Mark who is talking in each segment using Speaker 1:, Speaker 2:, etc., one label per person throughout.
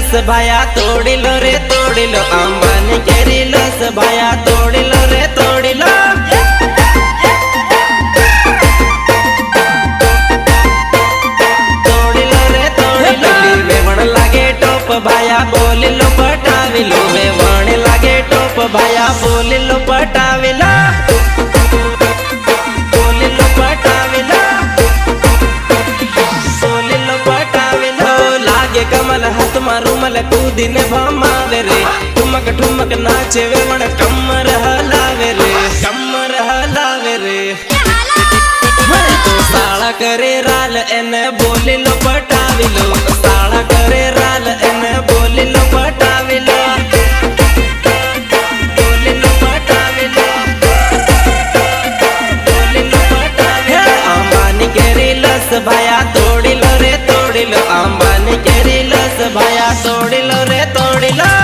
Speaker 1: लस भाया तोड़ी लो रे तोड़ी लो, अंबानी केरी लस भाया तोड़ी लो रे तोड़ी लो। तोड़ी लो रे तोड़ी लो। वेवण लागे टोप भाया बोली लो पटावी लो, वेवण लागे टोप भाया बोली लो पटावी लो। बोली लो पटावी लो, बोली लो पटावी लो। लागे कमल हाथ मारूमल कूदी ने भमावे रे, ठुमक ठुमक नाचे वेवण कमर हलावे रे, कमर हलावे रे। तो साला करे राल एने बोली लो पटावी लो, साला करे राल एने बोली लो पटावी लो। बोली लो पटावी लो, बोली लो पटावी लो। अंबानी केरी लस भाया तोड़ी लो रे तोड़ी लो, अंबानी केरी लस भाया तोड़ी लो रे तोड़ी लो।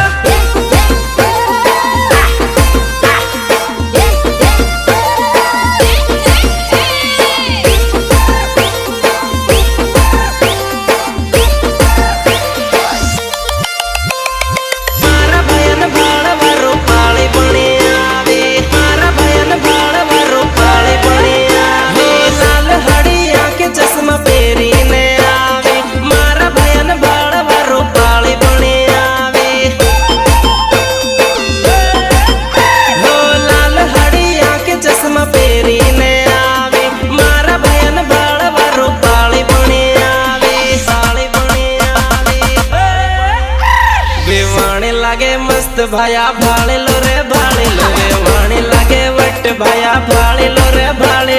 Speaker 1: लागे मस्त भाया भाले लो रे भाले लो, वेवाणी लागे वट भाया भाले लो रे भाले।